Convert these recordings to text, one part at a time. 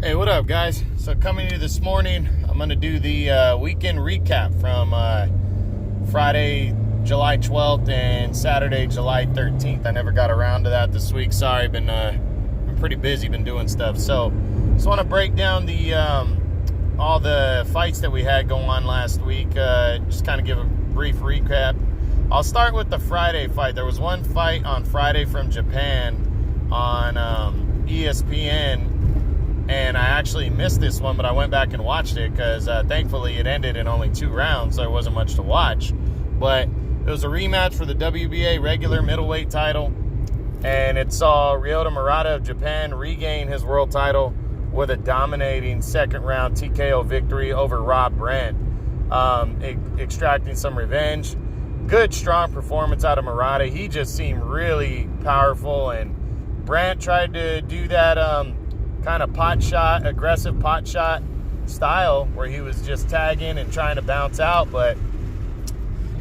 Hey, what up, guys? So coming to you this morning, I'm going to do the weekend recap from Friday, July 12th and Saturday, July 13th. I never got around to that this week. Sorry, been pretty busy, been doing stuff. So just want to break down the all the fights that we had going on last week. Just kind of give a brief recap. I'll start with the Friday fight. There was one fight on Friday from Japan on ESPN. And I actually missed this one, but I went back and watched it because thankfully it ended in only 2 rounds, so there wasn't much to watch. But it was a rematch for the WBA regular middleweight title, and it saw Ryota Murata of Japan regain his world title with a dominating second-round TKO victory over Rob Brandt, extracting some revenge. Good, strong performance out of Murata. He just seemed really powerful, and Brandt tried to do that kind of aggressive pot shot style where he was just tagging and trying to bounce out, but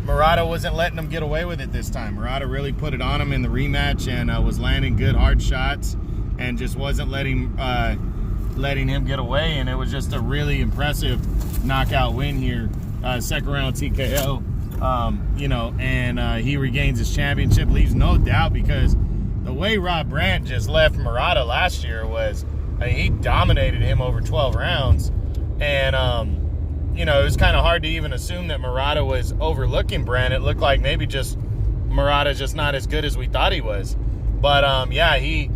Murata wasn't letting him get away with it this time. Murata really put it on him in the rematch and was landing good hard shots and just wasn't letting him get away, and it was just a really impressive knockout win here. Second round TKO, and he regains his championship. Leaves no doubt, because the way Rob Brandt just left Murata last year was, he dominated him over 12 rounds, and it was kind of hard to even assume that Murata was overlooking Brandt. It looked like maybe just Murata's just not as good as we thought he was. But he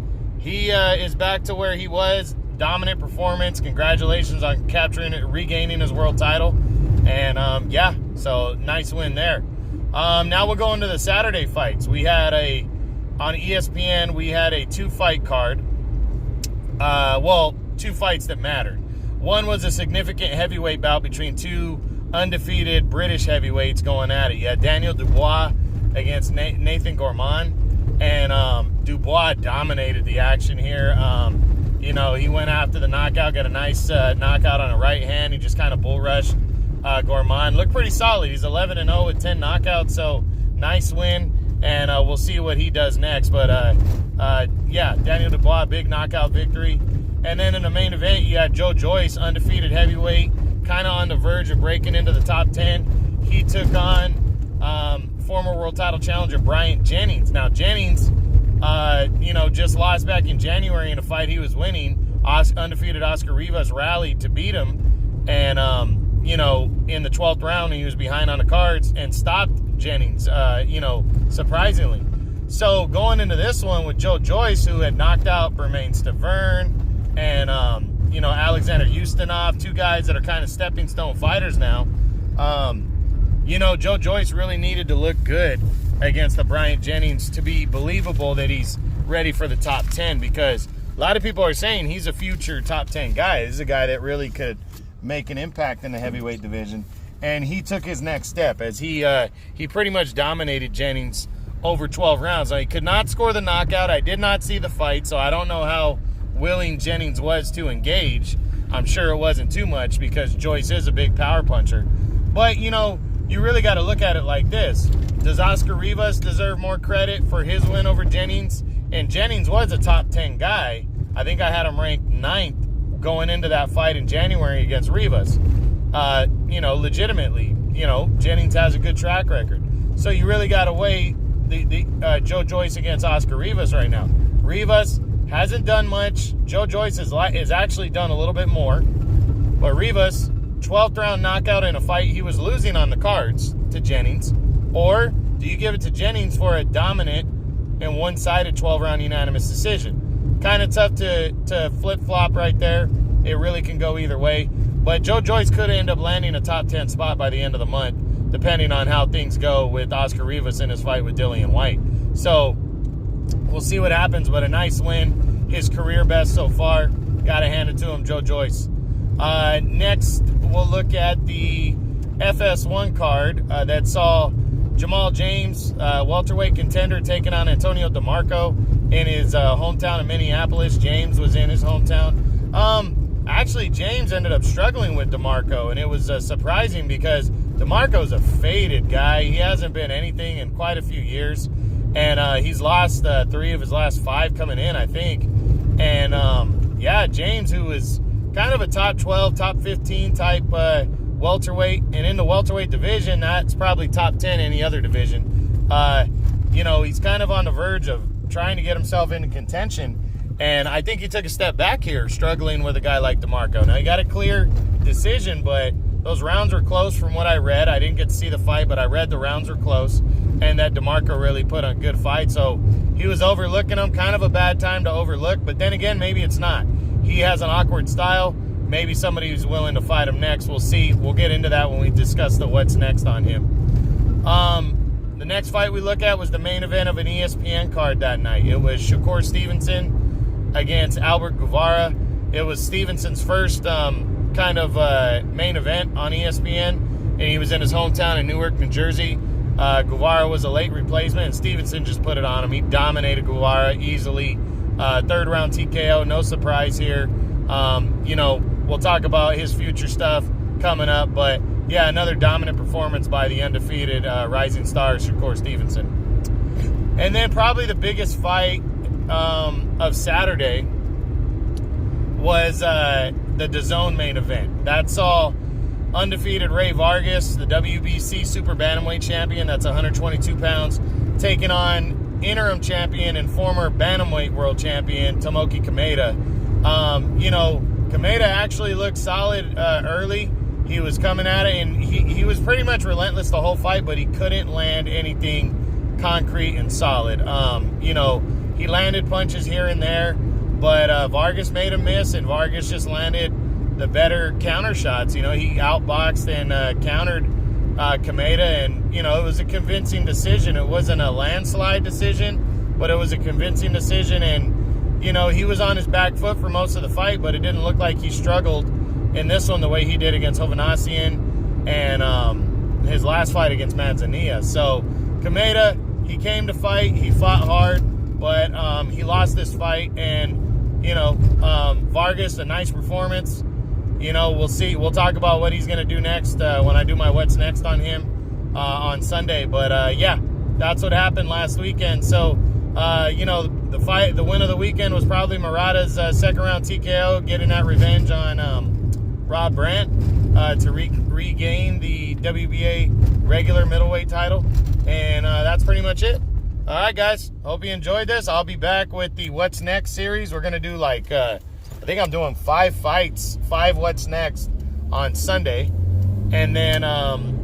is back to where he was. Dominant performance. Congratulations on regaining his world title, and so nice win there. Now we'll go into the Saturday fights. We had on ESPN we had a 2-fight card. 2 fights that mattered. One was a significant heavyweight bout between 2 undefeated British heavyweights going at it. You had Daniel Dubois against Nathan Gorman, and Dubois dominated the action here. He went after the knockout, got a nice knockout on a right hand. He just kind of bull rushed Gorman. Looked pretty solid. He's 11-0 with 10 knockouts, so nice win. And we'll see what he does next. But, Daniel Dubois, big knockout victory. And then in the main event, you had Joe Joyce, undefeated heavyweight, kind of on the verge of breaking into the top 10. He took on former world title challenger Bryant Jennings. Now, Jennings, just lost back in January in a fight he was winning. Undefeated Oscar Rivas rallied to beat him. And, in the 12th round, he was behind on the cards and stopped Jennings, surprisingly. So going into this one with Joe Joyce, who had knocked out Bermane Stavern and, Alexander Ustinov, 2 guys that are kind of stepping stone fighters now, Joe Joyce really needed to look good against the Bryant Jennings to be believable that he's ready for the top 10, because a lot of people are saying he's a future top 10 guy. This is a guy that really could make an impact in the heavyweight division. And he took his next step as he pretty much dominated Jennings over 12 rounds. Now, he could not score the knockout. I did not see the fight, so I don't know how willing Jennings was to engage. I'm sure it wasn't too much, because Joyce is a big power puncher. But, you really got to look at it like this. Does Oscar Rivas deserve more credit for his win over Jennings? And Jennings was a top 10 guy. I think I had him ranked 9th going into that fight in January against Rivas. Legitimately, Jennings has a good track record. So you really got to weigh the Joe Joyce against Oscar Rivas right now. Rivas hasn't done much. Joe Joyce has actually done a little bit more. But Rivas, 12th round knockout in a fight he was losing on the cards to Jennings. Or do you give it to Jennings for a dominant and one-sided 12-round unanimous decision? Kind of tough to flip-flop right there. It really can go either way. But Joe Joyce could end up landing a top 10 spot by the end of the month, depending on how things go with Oscar Rivas in his fight with Dillian White. So we'll see what happens, but a nice win. His career best so far. Got to hand it to him, Joe Joyce. Next, we'll look at the FS1 card that saw Jamal James, welterweight contender, taking on Antonio DeMarco in his hometown of Minneapolis. James was in his hometown. Actually, James ended up struggling with DeMarco, and it was surprising because DeMarco's a faded guy. He hasn't been anything in quite a few years, and he's lost 3 of his last 5 coming in, I think. And, James, who was kind of a top 12, top 15 type welterweight. And in the welterweight division, that's probably top 10 any other division. You know, he's kind of on the verge of trying to get himself into contention. And I think he took a step back here, struggling with a guy like DeMarco. Now, he got a clear decision, but those rounds were close from what I read. I didn't get to see the fight, but I read the rounds were close and that DeMarco really put on a good fight. So he was overlooking him. Kind of a bad time to overlook, but then again, maybe it's not. He has an awkward style. Maybe somebody who's willing to fight him next. We'll see. We'll get into that when we discuss the what's next on him. The next fight we look at was the main event of an ESPN card that night. It was Shakur Stevenson against Albert Guevara. It was Stevenson's first kind of main event on ESPN, and he was in his hometown in Newark, New Jersey. Guevara was a late replacement, and Stevenson just put it on him. He dominated Guevara easily. Third round TKO, no surprise here. You know, we'll talk about his future stuff coming up, but yeah, another dominant performance by the undefeated rising star Shakur Stevenson. And then probably the biggest fight of Saturday was the DAZN main event. That saw undefeated Rey Vargas, the WBC super bantamweight champion, that's 122 pounds, taking on interim champion and former bantamweight world champion Tomoki Kameda. You know, Kameda actually looked solid early. He was coming at it, and he was pretty much relentless the whole fight, but he couldn't land anything concrete and solid. You know, he landed punches here and there, but Vargas made him miss, and Vargas just landed the better counter shots. You know, he outboxed and countered Kameda, and, you know, it was a convincing decision. It wasn't a landslide decision, but it was a convincing decision, and, you know, he was on his back foot for most of the fight, but it didn't look like he struggled in this one the way he did against Hovhannissian and his last fight against Manzanilla. So Kameda, he came to fight, he fought hard, but he lost this fight, and, you know, Vargas, a nice performance. You know, we'll see. We'll talk about what he's going to do next when I do my what's next on him on Sunday. But, yeah, that's what happened last weekend. So, you know, the win of the weekend was probably Murata's second round TKO, getting that revenge on Rob Brandt to regain the WBA regular middleweight title. And that's pretty much it. All right, guys. Hope you enjoyed this. I'll be back with the What's Next series. We're going to do like, I think I'm doing 5 fights, 5 What's Next on Sunday. And then,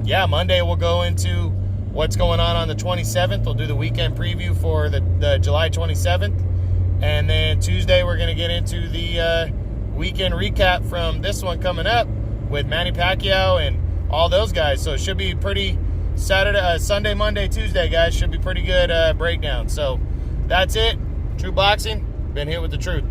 yeah, Monday we'll go into what's going on the 27th. We'll do the weekend preview for the July 27th. And then Tuesday we're going to get into the weekend recap from this one coming up with Manny Pacquiao and all those guys. So it should be pretty Sunday, Monday, Tuesday, guys. Should be pretty good breakdown. So that's it. True Boxing. Been here with the truth.